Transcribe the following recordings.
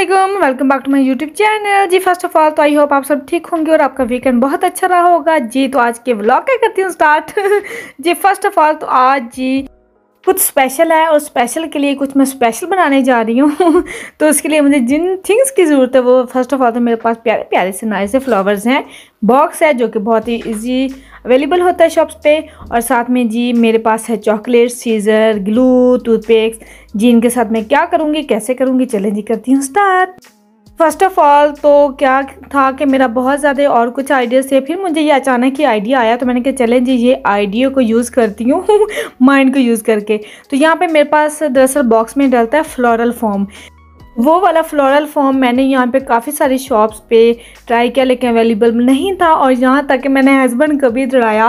अस्सलामुअलैकुम, welcome back to my YouTube channel. जी first of all तो आई होप आप सब ठीक होंगे और आपका वीकेंड बहुत अच्छा रहा होगा। जी तो आज के व्लॉग क्या करती हूँ स्टार्ट। जी फर्स्ट ऑफ ऑल तो आज जी कुछ स्पेशल है और स्पेशल के लिए कुछ मैं स्पेशल बनाने जा रही हूँ। तो उसके लिए मुझे जिन थिंग्स की ज़रूरत है वो फर्स्ट ऑफ ऑल तो मेरे पास प्यारे प्यारे से नाइस से फ्लावर्स हैं। बॉक्स है जो कि बहुत ही इजी अवेलेबल होता है शॉप्स पे। और साथ में जी मेरे पास है चॉकलेट, सीजर, ग्लू, टूथपिक्स। जी इनके साथ मैं क्या करूँगी, कैसे करूँगी, चलें जी करती हूँ स्टार्ट। फर्स्ट ऑफ ऑल तो क्या था कि मेरा बहुत ज़्यादा और कुछ आइडियाज़ थे, फिर मुझे ये अचानक ही आइडिया आया तो मैंने कहा चलें जी ये आइडिया को यूज़ करती हूँ माइंड को यूज़ करके। तो यहाँ पे मेरे पास दरअसल बॉक्स में डलता है फ्लोरल फॉर्म। वो वाला फ्लोरल फॉर्म मैंने यहाँ पे काफ़ी सारी शॉप्स पे ट्राई किया लेकिन अवेलेबल नहीं था। और यहाँ तक कि मैंने हस्बैंड को भी दौड़ाया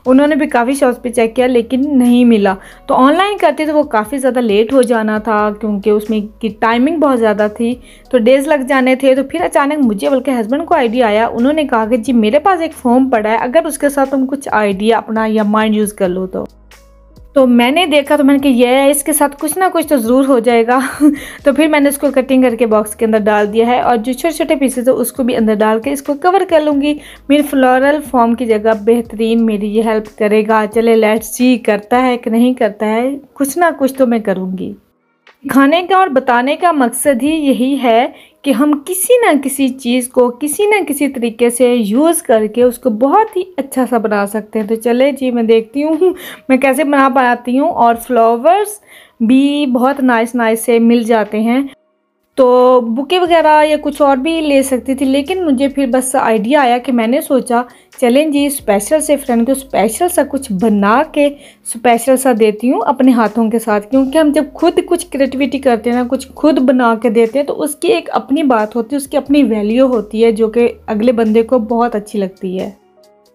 उन्होंने भी काफ़ी शॉप्स पे चेक किया लेकिन नहीं मिला। तो ऑनलाइन करते तो वो काफ़ी ज़्यादा लेट हो जाना था क्योंकि उसमें की टाइमिंग बहुत ज़्यादा थी, तो डेज़ लग जाने थे। तो फिर अचानक मुझे बल्कि हस्बैंड को आइडिया आया, उन्होंने कहा कि जी मेरे पास एक फॉर्म पड़ा है, अगर उसके साथ तुम कुछ आइडिया अपना या माइंड यूज़ कर लो तो मैंने देखा तो मैंने कहा ये इसके साथ कुछ ना कुछ तो ज़रूर हो जाएगा। तो फिर मैंने इसको कटिंग करके बॉक्स के अंदर डाल दिया है और जो छोटे छोटे पीसेस है उसको भी अंदर डाल के इसको कवर कर लूँगी। मेरी फ्लोरल फॉर्म की जगह बेहतरीन मेरी ये हेल्प करेगा। चले लेट्स सी करता है कि नहीं करता है, कुछ ना कुछ तो मैं करूँगी। खाने का और बताने का मकसद ही यही है कि हम किसी ना किसी चीज़ को किसी ना किसी तरीके से यूज़ करके उसको बहुत ही अच्छा सा बना सकते हैं। तो चले जी मैं देखती हूँ मैं कैसे बनाती हूँ। और फ्लावर्स भी बहुत नाइस से मिल जाते हैं, तो बुके वगैरह या कुछ और भी ले सकती थी, लेकिन मुझे फिर बस आइडिया आया कि मैंने सोचा चलें जी स्पेशल से फ्रेंड को स्पेशल सा कुछ बना के स्पेशल सा देती हूँ अपने हाथों के साथ। क्योंकि हम जब खुद कुछ क्रिएटिविटी करते हैं ना, कुछ खुद बना के देते हैं तो उसकी एक अपनी बात होती है, उसकी अपनी वैल्यू होती है जो कि अगले बंदे को बहुत अच्छी लगती है।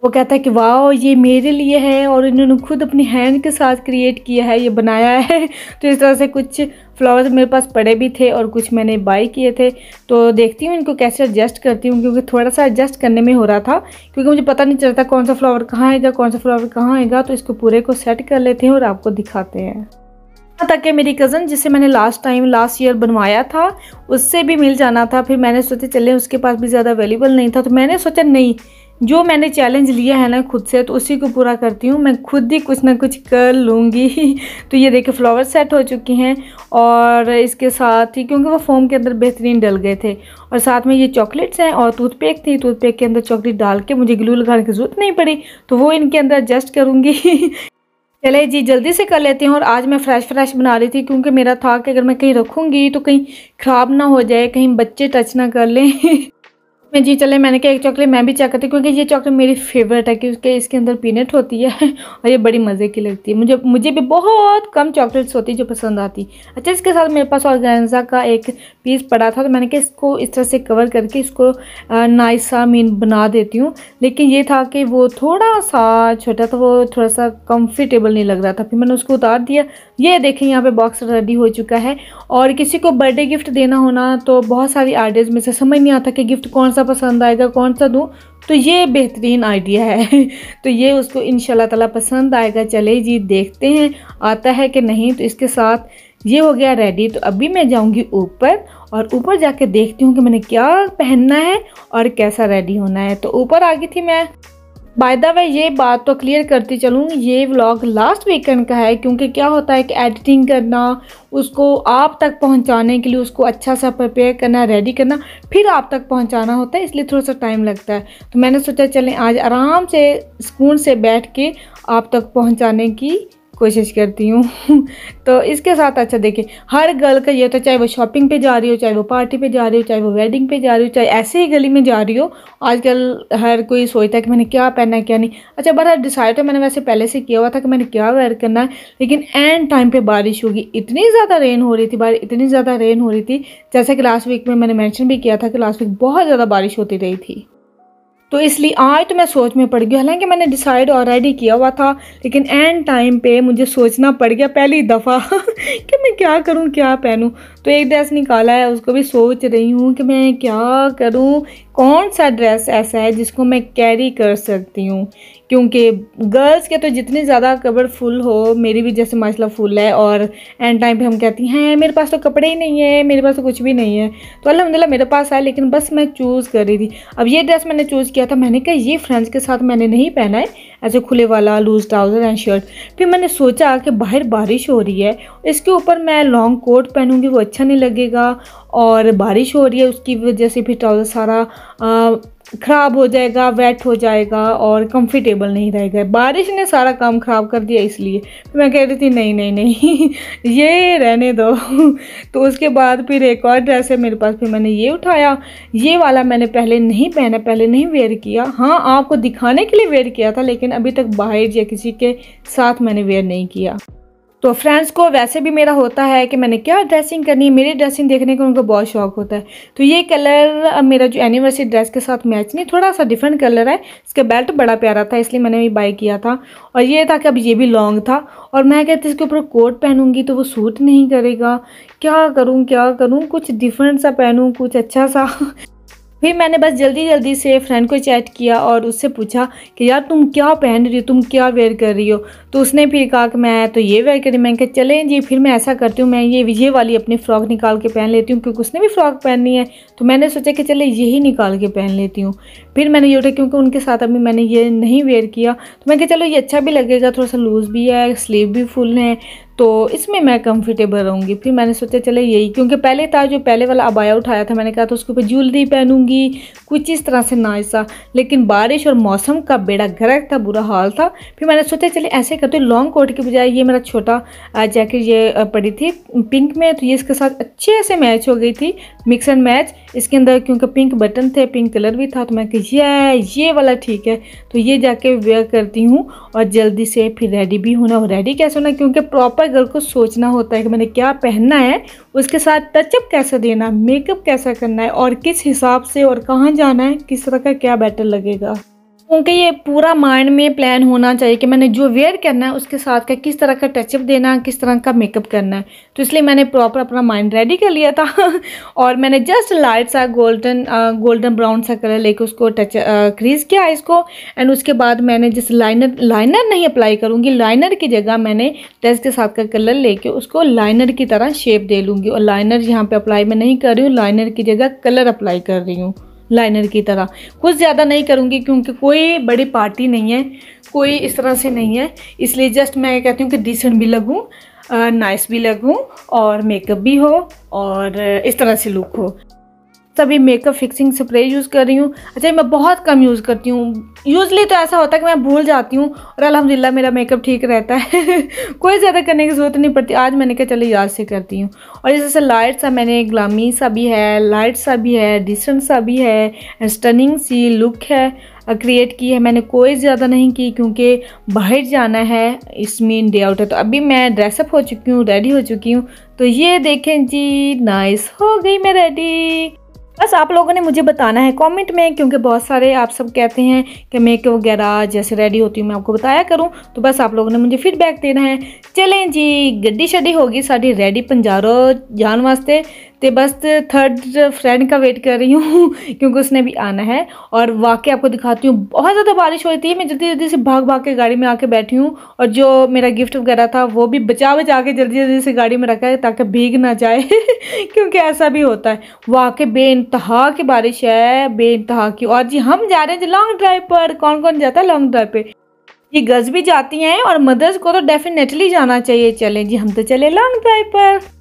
वो कहता है कि वाह ये मेरे लिए है और इन्होंने खुद अपनी हैंड के साथ क्रिएट किया है, ये बनाया है। तो इस तरह से कुछ फ्लावर्स मेरे पास पड़े भी थे और कुछ मैंने बाई किए थे। तो देखती हूँ इनको कैसे एडजस्ट करती हूँ, क्योंकि थोड़ा सा एडजस्ट करने में हो रहा था क्योंकि मुझे पता नहीं चलता कौन सा फ्लावर कहाँ आएगा, कौन सा फ्लावर कहाँ आएगा। तो इसको पूरे को सेट कर लेते हैं और आपको दिखाते हैं। यहाँ तक कि मेरी कज़न जिसे मैंने लास्ट ईयर बनवाया था उससे भी मिल जाना था। फिर मैंने सोचा चले उसके पास भी ज़्यादा अवेलेबल नहीं था, तो मैंने सोचा नहीं जो मैंने चैलेंज लिया है ना खुद से तो उसी को पूरा करती हूँ, मैं खुद ही कुछ ना कुछ कर लूँगी। तो ये देखिए फ्लावर सेट हो चुके हैं और इसके साथ ही क्योंकि वो फोम के अंदर बेहतरीन डल गए थे और साथ में ये चॉकलेट्स हैं और टूथपिक थी, टूथपिक के अंदर चॉकलेट डाल के मुझे ग्लू लगाने की ज़रूरत नहीं पड़ी, तो वो इनके अंदर एडजस्ट करूँगी। चले जी जल्दी से कर लेते हैं। और आज मैं फ्रेश बना रही थी क्योंकि मेरा था कि अगर मैं कहीं रखूँगी तो कहीं ख़राब ना हो जाए, कहीं बच्चे टच ना कर लें। मैं जी चले मैंने कहा एक चॉकलेट मैं भी चेक करती हूँ क्योंकि ये चॉकलेट मेरी फेवरेट है क्योंकि इसके अंदर पीनट होती है और ये बड़ी मज़े की लगती है। मुझे भी बहुत कम चॉकलेट्स होती जो पसंद आती। अच्छा इसके साथ मेरे पास ऑर्गेन्जा का एक पीस पड़ा था तो मैंने कहा इसको इस तरह से कवर करके इसको नाइस सा मीन बना देती हूँ। लेकिन ये था कि वो थोड़ा सा छोटा था, वो थोड़ा सा कंफर्टेबल नहीं लग रहा था, फिर मैंने उसको उतार दिया। ये देखें यहाँ पे बॉक्स रेडी हो चुका है। और किसी को बर्थडे गिफ्ट देना होना तो बहुत सारी आइडियाज़ में से समझ नहीं आता कि गिफ्ट कौन सा पसंद आएगा, कौन सा दूँ, तो ये बेहतरीन आइडिया है। तो ये उसको इंशाल्लाह ताला पसंद आएगा। चले जी देखते हैं आता है कि नहीं। तो इसके साथ ये हो गया रेडी। तो अभी मैं जाऊंगी ऊपर और ऊपर जाके देखती हूँ कि मैंने क्या पहनना है और कैसा रेडी होना है। तो ऊपर आ गई थी मैं। बाय द वे ये बात तो क्लियर करती चलूँ, ये व्लॉग लास्ट वीकेंड का है क्योंकि क्या होता है कि एडिटिंग करना, उसको आप तक पहुंचाने के लिए उसको अच्छा सा प्रिपेयर करना, रेडी करना, फिर आप तक पहुंचाना होता है, इसलिए थोड़ा सा टाइम लगता है। तो मैंने सोचा चलें आज आराम से सुकून से बैठ के आप तक पहुंचाने की कोशिश करती हूँ। तो इसके साथ अच्छा देखिए हर गर्ल का ये तो चाहे वो शॉपिंग पे जा रही हो, चाहे वो पार्टी पे जा रही हो, चाहे वो वेडिंग पे जा रही हो, चाहे ऐसे ही गली में जा रही हो, आजकल हर कोई सोचता है कि मैंने क्या पहनना है क्या नहीं। अच्छा बड़ा डिसाइड तो मैंने वैसे पहले से किया हुआ था कि मैंने क्या वेयर करना है, लेकिन एंड टाइम पे बारिश होगी। इतनी ज़्यादा रेन हो रही थी, इतनी ज़्यादा रेन हो रही थी जैसे कि लास्ट वीक में मैंने मेंशन भी किया था कि लास्ट वीक बहुत ज़्यादा बारिश होती रही थी। तो इसलिए आज तो मैं सोच में पड़ गई, हालांकि मैंने डिसाइड ऑलरेडी किया हुआ था, लेकिन एंड टाइम पे मुझे सोचना पड़ गया पहली दफ़ा कि मैं क्या करूं क्या पहनूं। तो एक ड्रेस निकाला है, उसको भी सोच रही हूँ कि मैं क्या करूँ, कौन सा ड्रेस ऐसा है जिसको मैं कैरी कर सकती हूँ। क्योंकि गर्ल्स के तो जितनी ज़्यादा कपड़ फुल हो, मेरी भी जैसे माशाल्लाह फुल है, और एंड टाइम पे हम कहती हैं मेरे पास तो कपड़े ही नहीं है, मेरे पास तो कुछ भी नहीं है। तो अल्हम्दुलिल्लाह मेरे पास है, लेकिन बस मैं चूज़ कर रही थी। अब ये ड्रेस मैंने चूज़ किया था, मैंने कहा ये फ्रेंड्स के साथ मैंने नहीं पहना है, ऐसे खुले वाला लूज ट्राउज़र एंड शर्ट। फिर मैंने सोचा कि बाहर बारिश हो रही है, इसके ऊपर मैं लॉन्ग कोट पहनूंगी वो अच्छा नहीं लगेगा, और बारिश हो रही है उसकी वजह से फिर ट्राउज़र सारा ख़राब हो जाएगा, वेट हो जाएगा और कंफर्टेबल नहीं रहेगा। बारिश ने सारा काम ख़राब कर दिया, इसलिए मैं कह रही थी नहीं नहीं नहीं ये रहने दो। तो उसके बाद फिर एक और ड्रेस है मेरे पास, फिर मैंने ये उठाया। ये वाला मैंने पहले नहीं पहना, पहले नहीं वेयर किया। हाँ, आपको दिखाने के लिए वेयर किया था, लेकिन अभी तक बाहर या किसी के साथ मैंने वेयर नहीं किया। तो फ्रेंड्स को वैसे भी मेरा होता है कि मैंने क्या ड्रेसिंग करनी है, मेरी ड्रेसिंग देखने का उनको बहुत शौक होता है। तो ये कलर मेरा जो एनिवर्सरी ड्रेस के साथ मैच नहीं, थोड़ा सा डिफरेंट कलर है। इसका बेल्ट बड़ा प्यारा था, इसलिए मैंने भी बाय किया था। और ये था कि अब ये भी लॉन्ग था, और मैं कहती इसके ऊपर कोट पहनूंगी तो वो सूट नहीं करेगा। क्या करूँ, कुछ डिफरेंट सा पहनूँ, कुछ अच्छा सा। फिर मैंने बस जल्दी जल्दी से फ्रेंड को चैट किया और उससे पूछा कि यार तुम क्या पहन रही हो, तुम क्या वेयर कर रही हो। तो उसने फिर कहा कि मैं तो ये वेयर करी। मैं कहा चलें जी, फिर मैं ऐसा करती हूँ, मैं ये वाली अपनी फ़्रॉक निकाल के पहन लेती हूँ, क्योंकि उसने भी फ़्रॉक पहननी है। तो मैंने सोचा कि चले यही निकाल के पहन लेती हूँ। फिर मैंने ये उठा, क्योंकि उनके साथ अभी मैंने ये नहीं वेयर किया, तो मैं कहा चलो ये अच्छा भी लगेगा, थोड़ा सा लूज़ भी है, स्लीव भी फुल है, तो इसमें मैं कंफर्टेबल रहूँगी। फिर मैंने सोचा चले यही, क्योंकि पहले था जो पहले वाला अबाया उठाया था, मैंने कहा था उसके ऊपर ज्वेलरी पहनूंगी कुछ इस तरह से नाइसा, लेकिन बारिश और मौसम का बेड़ा गर्क था, बुरा हाल था। फिर मैंने सोचा चले ऐसे करते, लॉन्ग कोट के बजाय ये मेरा छोटा जैकेट ये पड़ी थी पिंक में, तो ये इसके साथ अच्छे से मैच हो गई थी, मिक्स एंड मैच इसके अंदर, क्योंकि पिंक बटन थे, पिंक कलर भी था। तो मैं कही ये वाला ठीक है, तो ये जाके वेयर करती हूँ और जल्दी से फिर रेडी भी होना। और रेडी कैसे होना, क्योंकि प्रॉपर गर्ल को सोचना होता है कि मैंने क्या पहनना है, उसके साथ टचअप कैसे देना, मेकअप कैसा करना है, और किस हिसाब से और कहाँ जाना है, किस तरह का क्या बेटर लगेगा। क्योंकि ये पूरा माइंड में प्लान होना चाहिए कि मैंने जो वेयर करना है उसके साथ का किस तरह का टचअप देना, किस तरह का मेकअप करना है। तो इसलिए मैंने प्रॉपर अपना माइंड रेडी कर लिया था। और मैंने जस्ट लाइट सा गोल्डन ब्राउन सा कलर लेके उसको क्रीज किया इसको। एंड उसके बाद मैंने जस्ट लाइनर नहीं अप्लाई करूँगी, लाइनर की जगह मैंने ड्रेस के साथ का कलर लेके उसको लाइनर की तरह शेप दे लूँगी। और लाइनर यहाँ पे अप्लाई मैं नहीं कर रही हूँ, लाइनर की जगह कलर अप्लाई कर रही हूँ, लाइनर की तरह। कुछ ज़्यादा नहीं करूँगी, क्योंकि कोई बड़ी पार्टी नहीं है, कोई इस तरह से नहीं है, इसलिए जस्ट मैं कहती हूँ कि डिसेंट भी लगूँ, नाइस भी लगूँ, और मेकअप भी हो, और इस तरह से लुक हो। तभी मेकअप फिक्सिंग स्प्रे यूज़ कर रही हूँ। अच्छा, मैं बहुत कम यूज़ करती हूँ, यूजली तो ऐसा होता है कि मैं भूल जाती हूँ, और अल्हम्दुलिल्लाह मेरा मेकअप ठीक रहता है। कोई ज़्यादा करने की ज़रूरत नहीं पड़ती। आज मैंने कहा चलो याद से करती हूँ। और जैसे लाइट सा मैंने ग्लामी सा भी है, लाइट सा भी है, डिसेंट सा भी है, स्टनिंग सी लुक है क्रिएट की है मैंने। कोई ज़्यादा नहीं की, क्योंकि बाहर जाना है, इसमें डे आउट है। तो अभी मैं ड्रेसअप हो चुकी हूँ, रेडी हो चुकी हूँ। तो ये देखें जी, नाइस हो गई मैं रेडी। बस आप लोगों ने मुझे बताना है कमेंट में, क्योंकि बहुत सारे आप सब कहते हैं कि मेकअप वगैरह जैसे रेडी होती हूँ मैं आपको बताया करूँ, तो बस आप लोगों ने मुझे फीडबैक देना है। चलें जी, गड्डी शड्डी होगी साड़ी रेडी पंजारो जान वास्ते, तो बस थर्ड फ्रेंड का वेट कर रही हूँ, क्योंकि उसने भी आना है। और वाकई आपको दिखाती हूँ, बहुत ज़्यादा बारिश हो रही थी, मैं जल्दी जल्दी से भाग भाग के गाड़ी में आके बैठी हूँ, और जो मेरा गिफ्ट वगैरह था वो भी बचा के जल्दी जल्दी से गाड़ी में रखा है, ताकि भीग ना जाए। क्योंकि ऐसा भी होता है, वाकई बेइंतहा की बारिश है, बेइंतहा की। और जी हम जा रहे हैं लॉन्ग ड्राइव पर। कौन कौन जाता है लॉन्ग ड्राइव पे? ये गर्ल्स भी जाती हैं, और मदर्स को तो डेफिनेटली जाना चाहिए। चलें जी, हम तो चले लॉन्ग ड्राइव पर।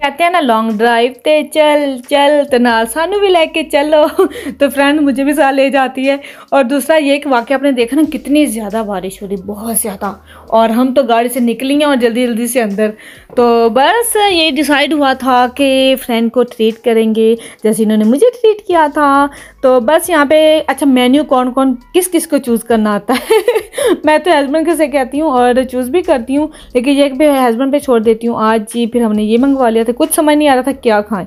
कहते हैं ना लॉन्ग ड्राइव ते चल चल, तो नाल सानू भी लेके चलो। तो फ्रेंड मुझे भी साथ ले जाती है। और दूसरा ये कि वाकई आपने देखा ना कितनी ज़्यादा बारिश हो रही, बहुत ज़्यादा, और हम तो गाड़ी से निकली हैं और जल्दी जल्दी से अंदर। तो बस ये डिसाइड हुआ था कि फ्रेंड को ट्रीट करेंगे जैसे इन्होंने मुझे ट्रीट किया था। तो बस यहाँ पे अच्छा मेन्यू कौन कौन किस किस को चूज़ करना आता है। मैं तो हस्बैंड के से कहती हूँ और चूज़ भी करती हूँ, लेकिन ये भी हस्बैंड पे छोड़ देती हूँ। आज जी फिर हमने ये मंगवा लिया था, कुछ समझ नहीं आ रहा था क्या खाएं,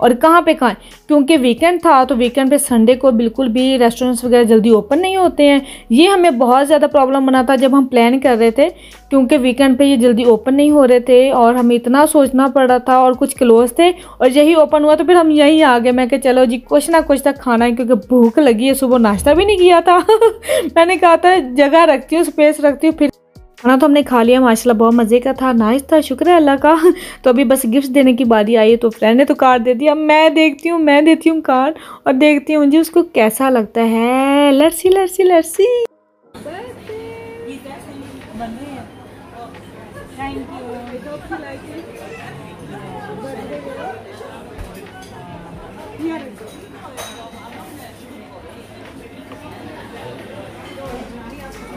और कहाँ पे खाएं, क्योंकि वीकेंड था तो वीकेंड पे संडे को बिल्कुल भी रेस्टोरेंट्स वगैरह जल्दी ओपन नहीं होते हैं। ये हमें बहुत ज़्यादा प्रॉब्लम बना था जब हम प्लान कर रहे थे, क्योंकि वीकेंड पे ये जल्दी ओपन नहीं हो रहे थे और हमें इतना सोचना पड़ रहा था और कुछ क्लोज थे और यही ओपन हुआ तो फिर हम यहीं आ गए। मैं कहा चलो जी कुछ ना कुछ तक खाना है, क्योंकि भूख लगी है, सुबह नाश्ता भी नहीं किया था मैंने कहा था जगह रखती हूँ, स्पेस रखती हूँ। फिर खाना तो हमने खा लिया माशाल्लाह, बहुत मज़े का था, नाइस था, शुक्र है अल्लाह का। तो अभी बस गिफ्ट देने की बारी आई है, तो फ्रेंड ने तो कार्ड दे दिया, मैं देखती हूँ, मैं देती हूँ कार्ड और देखती हूँ जी उसको कैसा लगता है। लर्सी लर्सी लर्सी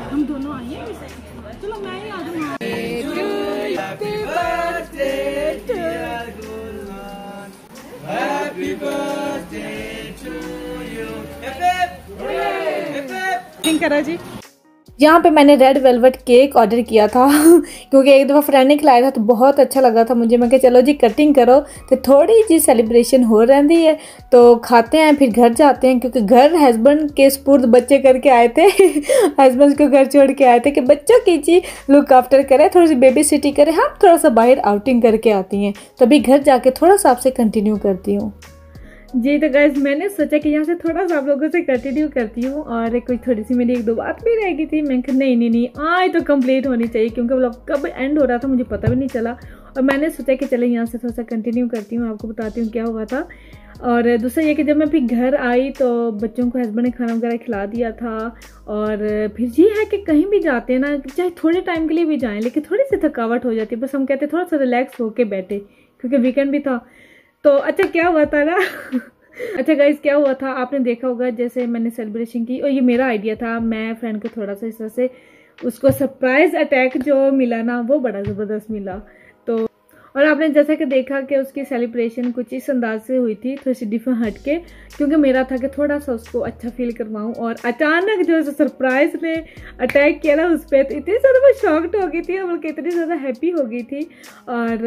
हम दोनों आए हैं, चलो मैं ही आ जाऊँ। Happy birthday to you. करा जी। यहाँ पे मैंने रेड वेलवेट केक ऑर्डर किया था क्योंकि एक दफ़ा फ्रेंड ने खिलाया था तो बहुत अच्छा लगा था मुझे। मैं कहा चलो जी कटिंग करो तो थोड़ी जी सेलिब्रेशन हो रही है, तो खाते हैं फिर घर जाते हैं, क्योंकि घर हस्बैंड के स्पुर्द बच्चे करके आए थे हस्बैंड को घर छोड़ के आए थे कि बच्चों की जी लुक आफ्टर करें, थोड़ी सी बेबी सिटी करें, हम थोड़ा सा बाहर आउटिंग करके आती हैं। तो अभी घर जाके थोड़ा सा आपसे कंटिन्यू करती हूँ जी। तो गाइस मैंने सोचा कि यहाँ से थोड़ा सा आप लोगों से कंटिन्यू करती हूँ और कुछ थोड़ी सी मेरी एक दो बात भी रह गई थी। मैं कहा नहीं आज तो कंप्लीट होनी चाहिए, क्योंकि व्लॉग कब एंड हो रहा था मुझे पता भी नहीं चला और मैंने सोचा कि चले यहाँ से थोड़ा सा कंटिन्यू करती हूँ, आपको बताती हूँ क्या हुआ था। और दूसरा ये कि जब मैं फिर घर आई तो बच्चों को हस्बैंड ने खाना वगैरह खिला दिया था। और फिर ये है कि कहीं भी जाते हैं ना, चाहे थोड़े टाइम के लिए भी जाएँ, लेकिन थोड़ी सी थकावट हो जाती है, बस हम कहते थोड़ा सा रिलैक्स होके बैठे, क्योंकि वीकेंड भी था। तो अच्छा क्या हुआ था ना अच्छा गाइस क्या हुआ था आपने देखा होगा, जैसे मैंने सेलिब्रेशन की और ये मेरा आइडिया था, मैं फ्रेंड को थोड़ा सा इस तरह से उसको सरप्राइज अटैक जो मिला ना वो बड़ा ज़बरदस्त मिला। तो और आपने जैसा कि देखा कि उसकी सेलिब्रेशन कुछ इस अंदाज से हुई थी, थोड़ी सी डिफरेंट हट के, क्योंकि मेरा था कि थोड़ा सा उसको अच्छा फील करवाऊँ। और अचानक जो सरप्राइज ने अटैक किया ना उस पर, तो इतनी ज़्यादा मैं शॉक्ड हो गई थी और बल्कि इतनी ज़्यादा हैप्पी हो गई थी और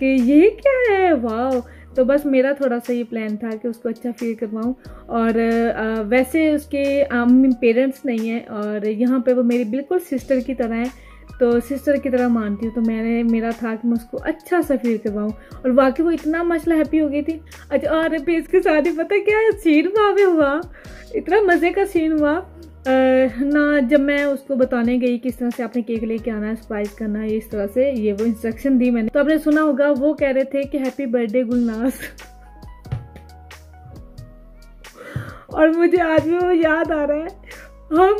कि ये क्या है, वाह। तो बस मेरा थोड़ा सा ये प्लान था कि उसको अच्छा फील करवाऊँ। और वैसे उसके पेरेंट्स नहीं हैं और यहाँ पे वो मेरी बिल्कुल सिस्टर की तरह है, तो सिस्टर की तरह मानती हूँ। तो मेरा था कि मैं उसको अच्छा सा फील करवाऊँ और वाकई वो इतना मसला हैप्पी हो गई थी। अच्छा और फिर इसके साथ ही पता क्या सीन वहाँ पे हुआ, इतना मज़े का सीन हुआ ना, जब मैं उसको बताने गई किस तरह से आपने केक लेके आना है, सरप्राइज करना है, इस तरह से ये वो इंस्ट्रक्शन दी मैंने। तो आपने सुना होगा वो कह रहे थे कि हैप्पी बर्थडे गुलनाज और मुझे आज भी वो याद आ रहा है। हम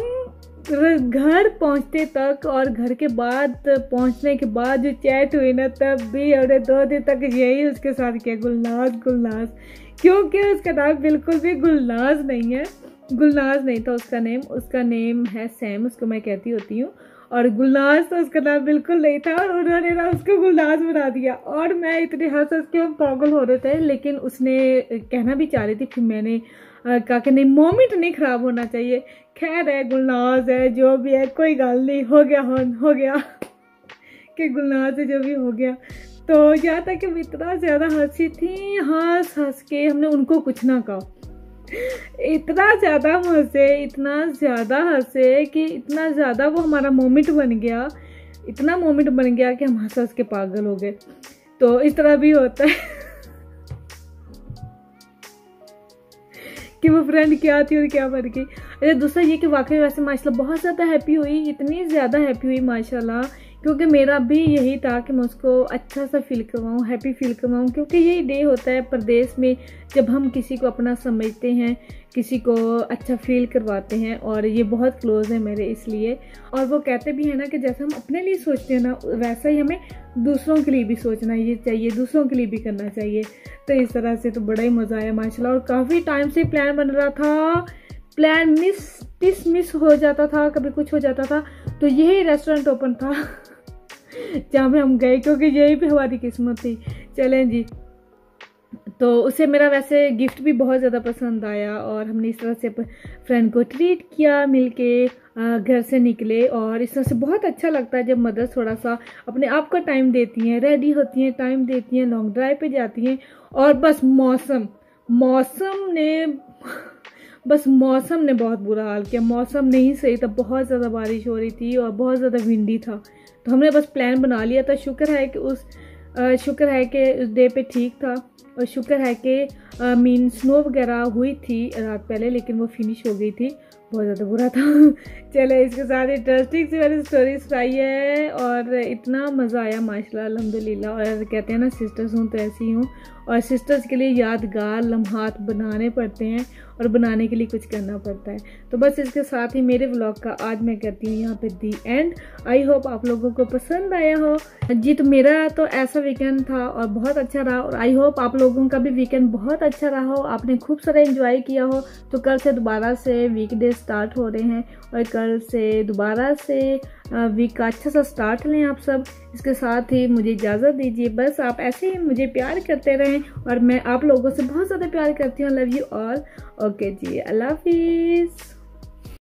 घर पहुंचते तक और घर के बाद पहुंचने के बाद जो चैट हुई ना, तब भी हमने 2 दिन तक यही उसके साथ किया, गुलनाज गुलनाज, क्योंकि उसका नाम बिल्कुल भी गुलनाज नहीं है, गुलनाज नहीं था उसका नेम है सैम, उसको मैं कहती होती हूँ। और गुलनाज तो उसका नाम बिल्कुल नहीं था और उन्होंने ना उसको गुलनाज बना दिया और मैं इतने हंस के हम पागल हो रहे थे। लेकिन उसने कहना भी चाह रही थी, फिर मैंने कहा कि नहीं मोमेंट नहीं ख़राब होना चाहिए, खैर है गुलनाज है जो भी है कोई गल नहीं, हो गया कि गुलनाज है जो भी हो गया। तो यहाँ तक कि इतना ज़्यादा हंसी थी, हंस के हमने उनको कुछ ना कहा, इतना ज़्यादा हंसे कि इतना ज़्यादा वो हमारा मोमेंट बन गया, इतना मोमेंट बन गया कि हम हंस के पागल हो गए। तो इस तरह भी होता है कि वो फ्रेंड क्या थी और क्या बन गई। अच्छा दूसरा ये कि वाकई वैसे माशाल्लाह बहुत ज़्यादा हैप्पी हुई, इतनी ज़्यादा हैप्पी हुई माशाल्लाह, क्योंकि मेरा भी यही था कि मैं उसको अच्छा सा फील करवाऊँ, हैप्पी फील करवाऊँ, क्योंकि यही डे होता है परदेश में जब हम किसी को अपना समझते हैं, किसी को अच्छा फील करवाते हैं। और ये बहुत क्लोज़ है मेरे इसलिए। और वो कहते भी हैं ना कि जैसा हम अपने लिए सोचते हैं ना वैसा ही हमें दूसरों के लिए भी सोचना ये चाहिए, दूसरों के लिए भी करना चाहिए। तो इस तरह से तो बड़ा ही मज़ा आया माशाल्लाह। और काफ़ी टाइम से प्लान बन रहा था, प्लान मिस हो जाता था, कभी कुछ हो जाता था, तो यही रेस्टोरेंट ओपन था जहाँ पे हम गए, क्योंकि यही पे हमारी किस्मत थी। चलें जी। तो उसे मेरा वैसे गिफ्ट भी बहुत ज़्यादा पसंद आया और हमने इस तरह से फ्रेंड को ट्रीट किया मिलके। घर से निकले। और इस तरह से बहुत अच्छा लगता है जब मदर्स थोड़ा सा अपने आप का टाइम देती हैं, रेडी होती हैं, टाइम देती हैं, लॉन्ग ड्राइव पे जाती हैं। और बस मौसम ने बहुत बुरा हाल किया। मौसम नहीं सही था, बहुत ज़्यादा बारिश हो रही थी और बहुत ज़्यादा विंडी था। तो हमने बस प्लान बना लिया था। शुक्र है कि उस डे पे ठीक था, और शुक्र है कि मीन स्नो वगैरह हुई थी रात पहले, लेकिन वो फिनिश हो गई थी। बहुत ज़्यादा बुरा था। चले, इसके साथ इंटरेस्टिंग सी मैंने स्टोरी सुनाई है और इतना मज़ा आया माशाल्लाह अल्हम्दुलिल्लाह। और कहते हैं ना, सिस्टर्स हूँ तो ऐसी हूँ, और सिस्टर्स के लिए यादगार लम्हात बनाने पड़ते हैं और बनाने के लिए कुछ करना पड़ता है। तो बस इसके साथ ही मेरे व्लॉग का आज मैं करती हूँ यहाँ पे दी एंड। आई होप आप लोगों को पसंद आया हो जी। तो मेरा तो ऐसा वीकेंड था और बहुत अच्छा रहा, और आई होप आप लोगों का भी वीकेंड बहुत अच्छा रहा हो, आपने खूब सारा एंजॉय किया हो। तो कल से दोबारा से वीकडे स्टार्ट हो रहे हैं, और कल से दोबारा से वीक का अच्छा सा स्टार्ट लें आप सब। इसके साथ ही मुझे इजाज़त दीजिए। बस आप ऐसे ही मुझे प्यार करते रहें, और मैं आप लोगों से बहुत ज़्यादा प्यार करती हूँ। Love you all. ओके जी, अल्लाह हाफिज़।